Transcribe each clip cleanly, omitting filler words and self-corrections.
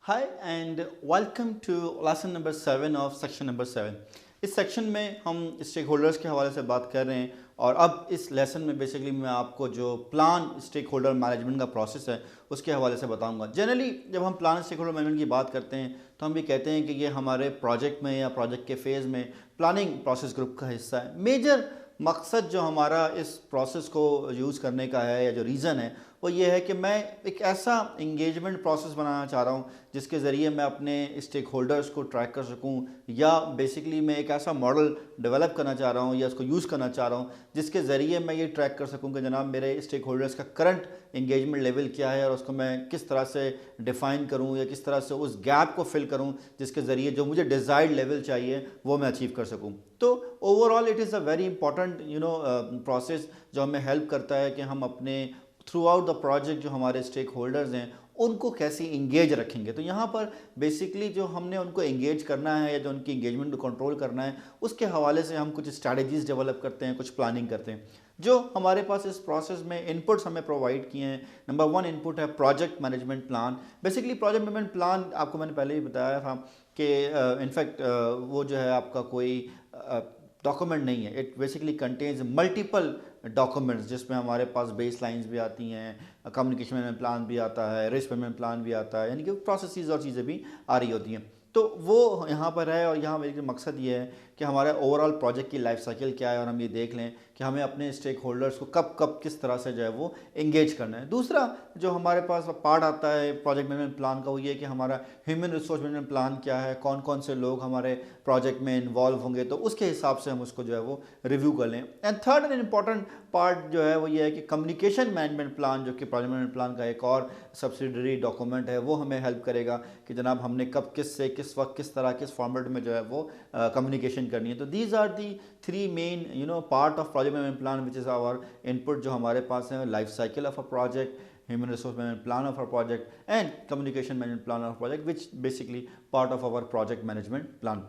Hi and welcome to lesson number 7 of section number 7। इस section में हम stake holders के हवाले से बात कर रहे हैं और अब इस लेसन में बेसिकली मैं आपको जो प्लान स्टेक होल्डर मैनेजमेंट का प्रोसेस है उसके हवाले से बताऊंगा। जनरली जब हम प्लान स्टेक होल्डर मैनेजमेंट की बात करते हैं तो हम भी कहते हैं कि ये हमारे प्रोजेक्ट में या प्रोजेक्ट के फेज़ में प्लानिंग प्रोसेस ग्रुप का हिस्सा है। मेजर मकसद जो हमारा इस प्रोसेस को यूज़ करने का है या जो रीज़न है वो ये है कि मैं एक ऐसा इंगेजमेंट प्रोसेस बनाना चाह रहा हूँ जिसके ज़रिए मैं अपने स्टेक होल्डर्स को ट्रैक कर सकूँ, या बेसिकली मैं एक ऐसा मॉडल डेवलप करना चाह रहा हूँ या उसको यूज़ करना चाह रहा हूँ जिसके ज़रिए मैं ये ट्रैक कर सकूँ कि जनाब मेरे स्टेक होल्डर्स का करंट इंगेजमेंट लेवल क्या है और उसको मैं किस तरह से डिफ़ाइन करूँ या किस तरह से उस गैप को फिल करूँ जिसके ज़रिए जो मुझे डिज़ायर्ड लेवल चाहिए वो मैं अचीव कर सकूँ। तो overall it is a very important process जो हमें हेल्प करता है कि हम अपने थ्रू आउट द प्रोजेक्ट जो हमारे स्टेक होल्डर्स हैं उनको कैसे इंगेज रखेंगे। तो यहाँ पर बेसिकली जो हमने उनको इंगेज करना है या जो उनकी इंगेजमेंट को कंट्रोल करना है उसके हवाले से हम कुछ स्ट्रैटेजीज डेवलप करते हैं, कुछ प्लानिंग करते हैं। जो हमारे पास इस प्रोसेस में इनपुट्स हमें प्रोवाइड किए हैं, नंबर 1 इनपुट है project management plan. Basically project management plan आपको मैंने पहले ही बताया था कि इनफैक्ट वो जो है आपका कोई डॉक्यूमेंट नहीं है। It basically contains multiple documents जिसमें हमारे पास बेस लाइन्स भी आती हैं, कम्युनिकेशन मैनेजमेंट प्लान भी आता है, रिस्क मैनेजमेंट प्लान भी आता है, यानी कि प्रोसेसेस और चीज़ें भी आ रही होती हैं। तो वो यहाँ पर है और यहाँ मेरे मकसद ये है कि हमारे ओवरऑल प्रोजेक्ट की लाइफ साइकिल क्या है और हम ये देख लें कि हमें अपने स्टेक होल्डर्स को कब कब किस तरह से जो है वो इंगेज करना है। दूसरा जो हमारे पास पार्ट आता है प्रोजेक्ट मैनेजमेंट प्लान का वो ये कि हमारा ह्यूमन रिसोर्स मैनेजमेंट प्लान क्या है, कौन कौन से लोग हमारे प्रोजेक्ट में इन्वॉल्व होंगे, तो उसके हिसाब से हम उसको जो है वो रिव्यू कर लें। And third and important part जो है वो ये है कि कम्युनिकेशन मैनेजमेंट प्लान, जो कि प्रोजेक्ट मैनेजमेंट प्लान का एक और सब्सिडरी डॉक्यूमेंट है, वो हमें हेल्प करेगा कि जनाब हमने कब किस से किस वक्त किस तरह किस फॉर्मेट में जो है वो कम्युनिकेशन करनी है। तो these are the 3 main part of project management plan which is our input जो हमारे पास है, life cycle of a project, human resource management plan of our project, and communication management plan of our project, which basically part of our project management plan।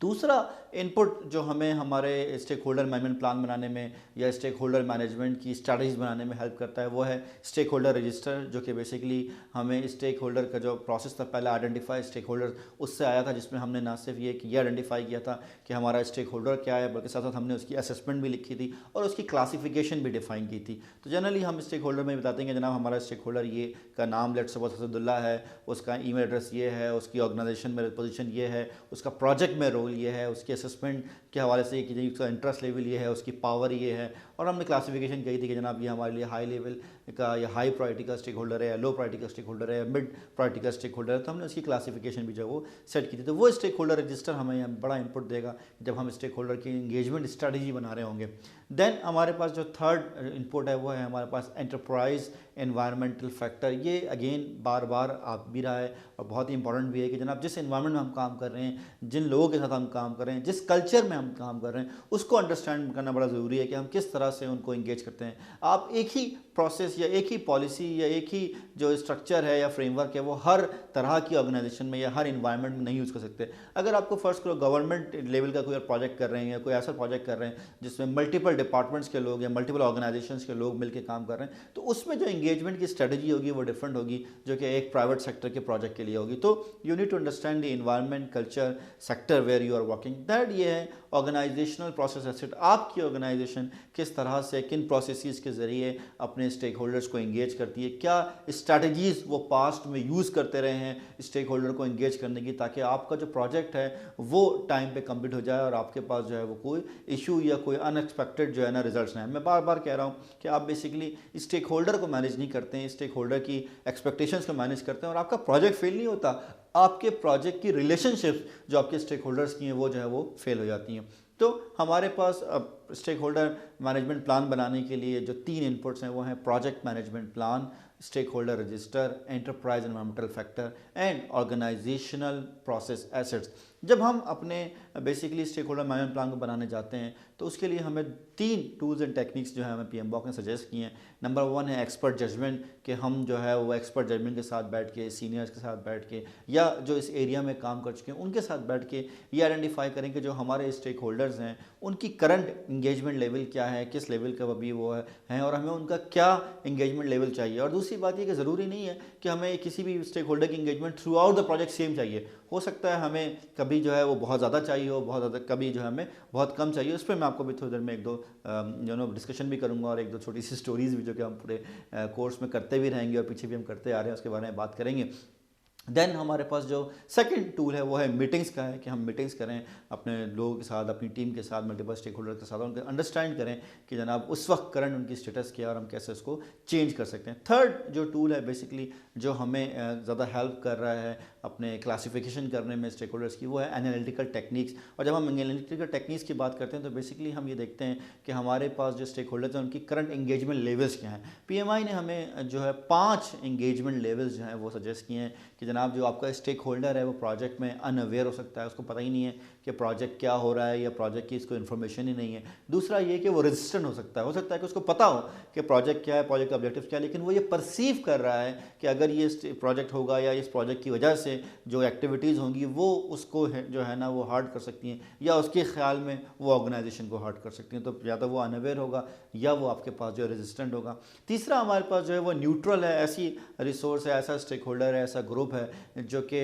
दूसरा input जो हमें हमारे stake holder management plan बनाने में या stake holder management की strategies बनाने में हेल्प करता है वो है स्टेक होल्डर रजिस्टर, जो कि बेसिकली हमें स्टेक होल्डर का जो प्रोसेस था पहले आइडेंटिफाई स्टेक होल्डर उससे आया था, जिसमें हमने ना सिर्फ ये आइडेंटिफाई किया था कि हमारा स्टेक होल्डर क्या है, बल्कि साथ साथ हमने उसकी असेसमेंट भी लिखी थी और उसकी क्लासिफिकेशन भी डिफाइन की थी। तो जनरली हम स्टेक होल्डर में बताते हैं कि जनाब हमारा स्टेक होल्डर ये का नाम लेट्स सपोज हसदुल्ला है, उसका ईमेल एड्रेस ये है, उसकी ऑर्गेनाइजेशन में पोजीशन ये है, उसका प्रोजेक्ट में रोल ये है, उसके असेसमेंट के हवाले से कि उसका इंटरेस्ट लेवल ये है, उसकी पावर ये है, और हमने क्लासिफिकेशन कही थी कि जनाब ये हमारे लिए हाई लेवल का या हाई प्रायोरिटी का स्टेक होल्डर है या लो प्रायोरिटी का स्टेक होल्डर है या मिड प्रायोरिटी का स्टेक होल्डर है। तो हमने उसकी क्लासिफिकेशन भी जो है वो सेट की थी। तो वो स्टेक होल्डर रजिस्टर हमें यहाँ बड़ा इंपुट देगा जब हम स्टेक होल्डर की इंगेजमेंट स्ट्रैटेजी बना रहे होंगे। देन हमारे पास जो थर्ड इनपुट है वो है हमारे पास एंटरप्राइज एनवायरमेंटल फैक्टर। ये अगेन बार बार आ भी रहा है और बहुत ही इंपॉर्टेंट भी है कि जनाब जिस एनवायरनमेंट में हम काम कर रहे हैं, जिन लोगों के साथ हम काम कर रहे हैं, जिस कल्चर में हम काम कर रहे हैं, उसको अंडरस्टैंड करना बड़ा ज़रूरी है कि हम किस तरह से उनको इंगेज करते हैं। आप एक ही प्रोसेस या एक ही पॉलिसी या एक ही जो स्ट्रक्चर है या फ्रेमवर्क है वो हर तरह की ऑर्गेनाइजेशन में या हर इन्वायरमेंट में नहीं यूज़ कर सकते। अगर आपको फर्स्ट करो गवर्नमेंट लेवल का कोई प्रोजेक्ट कर रहे हैं या कोई ऐसा प्रोजेक्ट कर रहे हैं जिसमें मल्टीपल डिपार्टमेंट्स के लोग या मल्टीपल ऑर्गेनाइजेशंस के लोग मिलकर काम कर रहे हैं, तो उसमें जो इंगेजमेंट की स्ट्रेटजी होगी वो डिफरेंट होगी जो कि एक प्राइवेट सेक्टर के प्रोजेक्ट के लिए होगी। तो you need to understand the environment, culture, sector where you are working. That ये है ऑर्गेनाइजेशनल प्रोसेस एसेट। आपकी ऑर्गेनाइजेशन किस तरह से किन प्रोसेसेस के ज़रिए अपने स्टेक होल्डर्स को इंगेज करती है, क्या स्ट्रैटेजीज़ वो पास्ट में यूज़ करते रहे हैं स्टेक होल्डर को इंगेज करने की, ताकि आपका जो प्रोजेक्ट है वो टाइम पे कंप्लीट हो जाए और आपके पास जो है वो कोई इशू या कोई अनएक्सपेक्टेड जो है ना रिजल्ट्स ना है। मैं बार बार कह रहा हूँ कि आप बेसिकली स्टेक होल्डर को मैनेज नहीं करते हैं, स्टेक होल्डर की एक्सपेक्टेशंस को मैनेज करते हैं और आपका प्रोजेक्ट फेल नहीं होता, आपके प्रोजेक्ट की रिलेशनशिप्स जो आपके स्टेक होल्डर्स की हैं वो जो है वो फेल हो जाती हैं। तो हमारे पास स्टेक होल्डर मैनेजमेंट प्लान बनाने के लिए जो 3 इनपुट्स हैं वो हैं project management plan, stakeholder register, enterprise environmental factor and organisational process assets. जब हम अपने basically stakeholder management plan को बनाने जाते हैं तो उसके लिए हमें 3 टूल्स एंड टेक्निक्स जो है हमें PMBOK ने सजेस्ट किए हैं। नंबर 1 है एक्सपर्ट जजमेंट, कि हम जो है वो एक्सपर्ट जजमेंट के साथ बैठ के, सीनियर्स के साथ बैठ के या जो इस एरिया में काम कर चुके हैं उनके साथ बैठ के ये आइडेंटिफाई करें कि जो हमारे स्टेक होल्डर्स हैं उनकी करंट इंगेजमेंट लेवल क्या है, किस लेवल का अभी वो है और हमें उनका क्या इंगेजमेंट लेवल चाहिए। और दूसरी दूसरी बात ये कि ज़रूरी नहीं है कि हमें किसी भी स्टेक होल्डर की engagement through out the project same चाहिए। हो सकता है हमें कभी जो है वो बहुत ज़्यादा चाहिए हो, बहुत ज़्यादा, कभी जो है हमें बहुत कम चाहिए। उस पर मैं आपको भी थोड़ी देर में एक दो डिस्कशन भी करूँगा और एक दो छोटी सी स्टोरीज़ भी जो कि हम पूरे कोर्स में करते भी रहेंगे और पीछे भी हम करते आ रहे हैं, उसके बारे में बात करेंगे। देन हमारे पास जो सेकंड टूल है वो है मीटिंग्स का है, कि हम मीटिंग्स करें अपने लोगों के साथ, अपनी टीम के साथ, मल्टीपल स्टेक होल्डर के साथ, उनको अंडरस्टैंड करें कि जनाब उस वक्त करंट उनकी स्टेटस क्या है और हम कैसे उसको चेंज कर सकते हैं। थर्ड जो टूल है बेसिकली जो हमें ज़्यादा हेल्प कर रहा है अपने क्लासिफिकेशन करने में स्टेक होल्डर्स की, वो है एनालिटिकल टेक्निक्स। और जब हम एनालिटिकल टेक्निक्स की बात करते हैं तो बेसिकली हम ये देखते हैं कि हमारे पास जो स्टेक होल्डर्स हैं उनकी करंट इंगेजमेंट लेवल्स क्या हैं। PMI ने हमें जो है 5 इंगेजमेंट लेवल्स जो हैं वो सजेस्ट किए हैं कि जनाब जो आपका स्टेक होल्डर है वो प्रोजेक्ट में अनअवेयर हो सकता है, उसको पता ही नहीं है कि प्रोजेक्ट क्या हो रहा है या प्रोजेक्ट की इसको इन्फॉर्मेशन ही नहीं है। दूसरा ये कि वो रेजिस्टेंट हो सकता है कि उसको पता हो कि प्रोजेक्ट क्या है, प्रोजेक्ट का ऑब्जेक्टिव क्या है, लेकिन वो ये परसीव कर रहा है कि अगर ये प्रोजेक्ट होगा या इस प्रोजेक्ट की वजह से जो एक्टिविटीज़ होंगी वो उसको जो है ना वो हार्ट कर सकती हैं, या उसके ख्याल में वो ऑर्गेनाइजेशन को हार्ट कर सकती हैं। तो या तो वो अनअवेयर होगा या वो आपके पास जो रेजिस्टेंट होगा। तीसरा हमारे पास जो है वो न्यूट्रल है, ऐसी रिसोर्स है, ऐसा स्टेक होल्डर है, ऐसा ग्रुप है जो कि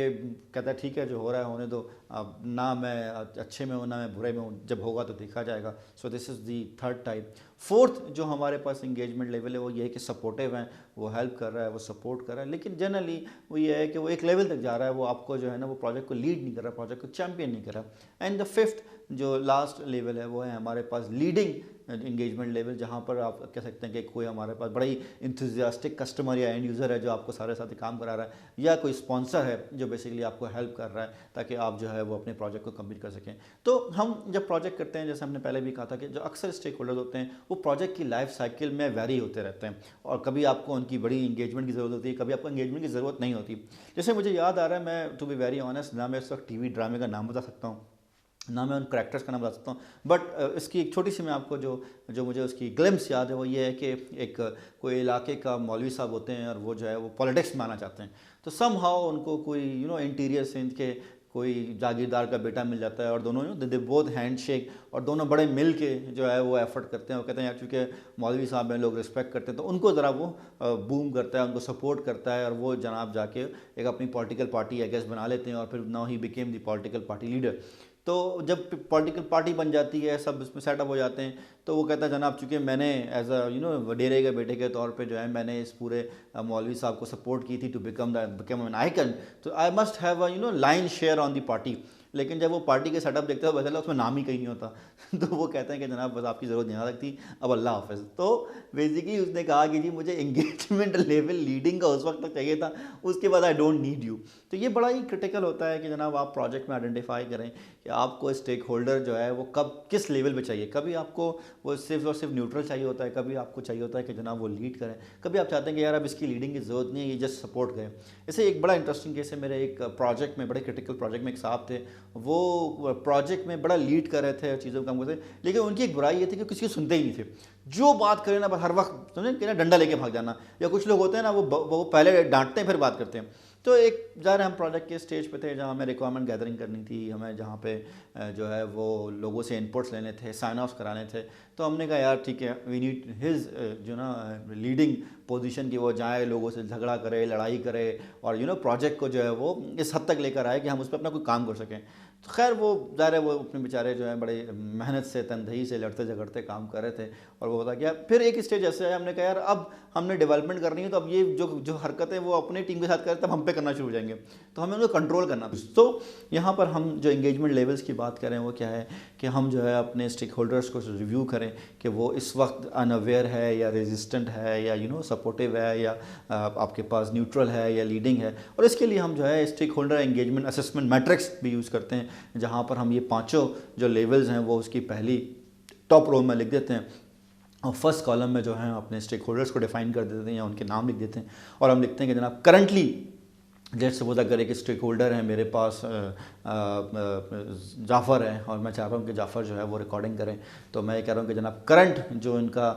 कहता है ठीक है जो हो रहा है होने दो, अब ना मैं अच्छे में हूँ ना मैं बुरे में हूँ, जब होगा तो देखा जाएगा। So this is the third type. Fourth जो हमारे पास इंगेजमेंट लेवल है वो ये है कि सपोर्टिव हैं, वो हेल्प कर रहा है, वो सपोर्ट कर रहा है, लेकिन जनरली वो ये है कि वो एक लेवल तक जा रहा है, वो आपको जो है ना वो प्रोजेक्ट को लीड नहीं कर रहा, प्रोजेक्ट को चैम्पियन नहीं कर रहा। एंड द फिफ्थ जो लास्ट लेवल है वो है हमारे पास लीडिंग इंगेजमेंट लेवल, जहाँ पर आप कह सकते हैं कि कोई हमारे पास बड़ा ही इंथुजियास्टिक कस्टमर या एंड यूज़र है जो आपको सारे साथ काम करा रहा है, या कोई स्पॉन्सर है जो बेसिकली आपको हेल्प कर रहा है ताकि आप जो है वो अपने प्रोजेक्ट को कंप्लीट कर सकें। तो हम जब प्रोजेक्ट करते हैं, जैसे हमने पहले भी कहा था कि जो अक्सर स्टेक होल्डर्स होते हैं वो प्रोजेक्ट की लाइफ साइकिल में वेरी होते रहते हैं, और कभी आपको उनकी बड़ी इंगेजमेंट की ज़रूरत होती है, कभी आपको इंगेजमेंट की ज़रूरत नहीं होती। जैसे मुझे याद आ रहा है, मैं टू बी वेरी ऑनेस्ट ना मैं इस वक्त TV ड्रामे का नाम बता सकता हूँ, ना मैं उन करैक्टर्स का नाम बता सकता हूँ, बट इसकी एक छोटी सी मैं आपको जो मुझे उसकी ग्लिम्स याद है वो ये है कि एक कोई इलाके का मौलवी साहब होते हैं और वो जो है वो पॉलिटिक्स में आना चाहते हैं। तो सम हाउ उनको कोई इंटीरियर सिंध के कोई जागीरदार का बेटा मिल जाता है, और दोनों दे बोथ हैंड शेक, और दोनों बड़े मिल के जो है वो एफर्ट करते हैं। वो कहते हैं यार चूँकि मौलवी साहब हैं, लोग रिस्पेक्ट करते हैं, तो उनको ज़रा वो बूम करता है, उनको सपोर्ट करता है, और वो जनाब जाके एक अपनी पॉलिटिकल पार्टी आई गेस बना लेते हैं, और फिर now he became the political party leader. तो जब पॉलिटिकल पार्टी बन जाती है, सब इसमें सेटअप हो जाते हैं, तो वो कहता है जनाब चूँकि मैंने एज अ वडेरे के बेटे के तौर पे जो है मैंने इस पूरे मौलवी साहब को सपोर्ट की थी टू बिकम एन आइकन, तो I must have a line share on the party. लेकिन जब वो पार्टी के सेटअप देखते हैं तो पता चला उसमें नाम ही कहीं नहीं होता। तो वो कहते हैं कि जनाब बस आपकी ज़रूरत नहीं आ सकती, अब अल्लाह हाफ़िज़। तो बेसिकली उसने कहा कि जी मुझे इंगेजमेंट लेवल लीडिंग का उस वक्त तक चाहिए था, उसके बाद आई डोंट नीड यू। तो ये बड़ा ही क्रिटिकल होता है कि जनाब आप प्रोजेक्ट में आइडेंटिफाई करें कि आपको स्टेक होल्डर जो है वो कब किस लेवल पे चाहिए। कभी आपको वो सिर्फ और सिर्फ न्यूट्रल चाहिए होता है, कभी आपको चाहिए होता है कि जनाब वो लीड करें, कभी आप चाहते हैं कि यार अब इसकी लीडिंग की ज़रूरत नहीं है, ये जस्ट सपोर्ट करें। ऐसे एक बड़ा इंटरेस्टिंग केस है, मेरे एक प्रोजेक्ट में, बड़े क्रिटिकल प्रोजेक्ट में एक साहब थे, वो प्रोजेक्ट में बड़ा लीड कर रहे थे, चीज़ों को काम करते थे, लेकिन उनकी एक बुराई ये थी कि किसी को सुनते ही नहीं थे। जो बात करें ना बस हर वक्त समझे कि ना डंडा लेके भाग जाना, या कुछ लोग होते हैं ना वो पहले डांटते हैं फिर बात करते हैं। तो एक ज़ाहिर हम प्रोजेक्ट के स्टेज पे थे जहाँ हमें रिक्वायरमेंट गैदरिंग करनी थी, हमें जहाँ पे जो है वो लोगों से इनपुट्स लेने थे, साइन ऑफ्स कराने थे। तो हमने कहा यार ठीक है, वी नीड हिज जो ना लीडिंग पोजीशन की, वो जाए लोगों से झगड़ा करे, लड़ाई करे, और प्रोजेक्ट को जो है वो इस हद तक लेकर आए कि हम उस पर अपना कोई काम कर सकें। तो खैर वो ज़ाहिर है वो अपने बेचारे जो है बड़े मेहनत से तनदही से लड़ते झगड़ते काम कर रहे थे, और वो होता क्या फिर एक स्टेज ऐसे आया, हमने कहा यार अब हमने डेवलपमेंट करनी है, तो अब ये जो हरकतें वो अपने टीम के साथ कर रहे तब हम पे करना शुरू हो जाएंगे, तो हमें उनको कंट्रोल करना। तो यहाँ पर हम जो इंगेजमेंट लेवल्स की बात करें वो क्या है कि हम जो है अपने स्टेक होल्डर्स को रिव्यू करें कि वो इस वक्त अनअवेयर है या रेजिस्टेंट है या सपोर्टिव है या आपके पास न्यूट्रल है या लीडिंग है। और इसके लिए हम जो है stakeholder engagement assessment matrix भी यूज़ करते हैं, जहाँ पर हम ये पाँचों जो लेवल्स हैं वो उसकी पहली टॉप रो में लिख देते हैं, और फर्स्ट कॉलम में जो है अपने स्टेक होल्डर्स को डिफाइन कर देते हैं या उनके नाम लिख देते हैं, और हम लिखते हैं कि जनाब करंटली लेट्स सपोज अगर एक स्टेक होल्डर है मेरे पास जाफ़र है और मैं चाह रहा हूँ कि जाफ़र जो है वो रिकॉर्डिंग करें, तो मैं ये कह रहा हूँ कि जनाब करंट जो इनका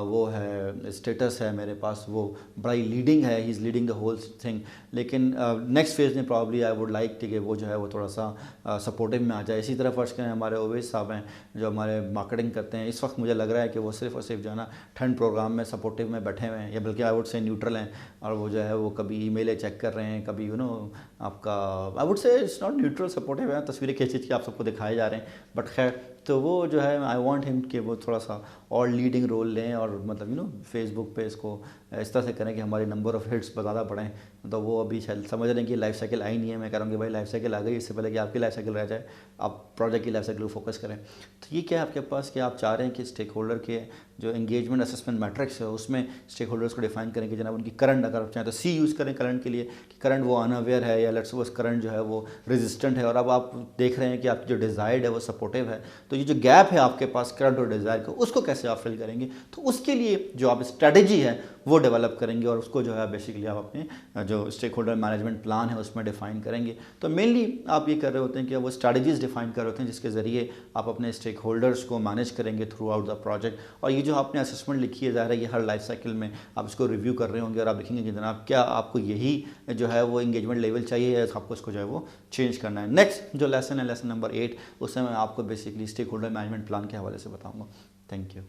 वो है स्टेटस है मेरे पास वो बड़ा ही लीडिंग है, he is leading the whole thing. लेकिन नेक्स्ट फेज़ में प्रॉब्ली आई वुड लाइक कि वो जो है वो थोड़ा सा सपोर्टिव में आ जाए। इसी तरह फर्स्ट करें हमारे ओवैस साहब हैं जो हमारे मार्केटिंग करते हैं, इस वक्त मुझे लग रहा है कि वो सिर्फ और सिर्फ जो है ना ठंड प्रोग्राम में सपोर्टिव में बैठे हुए हैं, या बल्कि आई वुड से न्यूट्रल हैं, और वो जो है वो कभी ईमेलें चेक कर रहे हैं, कभी आपका I would say it's not neutral supportive है, तस्वीरें खींच खींच के आप सबको दिखाए जा रहे हैं, बट खैर तो वो जो है आई वांट हिम कि वो थोड़ा सा और लीडिंग रोल लें और मतलब फेसबुक पे इसको इस तरह से करें कि हमारी नंबर ऑफ़ हिट्स ज़्यादा बढ़ें। तो वो अभी शायद समझ रहे हैं कि लाइफ साइकिल आई नहीं है। मैं कह रहा हूँ कि भाई लाइफ साइकिल आ गई, इससे पहले कि आपकी लाइफ साइकिल रह जाए आप प्रोजेक्ट की लाइफ साइकिल को फोकस करें। तो ये क्या है आपके पास कि आप चाह रहे हैं कि स्टेक होल्डर के जो एंगेजमेंट असेसमेंट मैट्रिक्स है उसमें स्टेक होल्डर्स को डिफाइन करें कि जनाब उनकी करंट, अगर आप चाहें तो सी यूज़ करें करंट के लिए कि करंट वो अनअवेयर है या लेट्स सपोज करंट जो है वो रेजिस्टेंट है, और अब आप देख रहे हैं कि आपकी जो डिज़ायर्ड है वो सपोर्टिव है। तो ये जो गैप है आपके पास करंट और डिज़ायर का, उसको कैसे आप फिल करेंगे, तो उसके लिए जो आप स्ट्रेटजी है वो डेवलप करेंगे और उसको जो है बेसिकली आप अपने जो स्टेक होल्डर मैनेजमेंट प्लान है उसमें डिफाइन करेंगे। तो मेनली आप ये कर रहे होते हैं कि वो स्ट्रेटजीज डिफाइन कर रहे होते हैं जिसके ज़रिए आप अपने स्टेक होल्डर्स को मैनेज करेंगे थ्रू आउट द प्रोजेक्ट। और ये जो आपने असेसमेंट लिखी है ज़ाहिर है ये हर लाइफ साइकिल में आप इसको रिव्यू कर रहे होंगे और आप लिखेंगे कि जनाब क्या आपको यही जो है वो इंगेजमेंट लेवल चाहिए या आपको इसको जो है वो चेंज करना है। नेक्स्ट जो लेसन है लेसन नंबर 8, उसमें मैं आपको basically stakeholder management plan के हवाले से बताऊँगा। Thank you.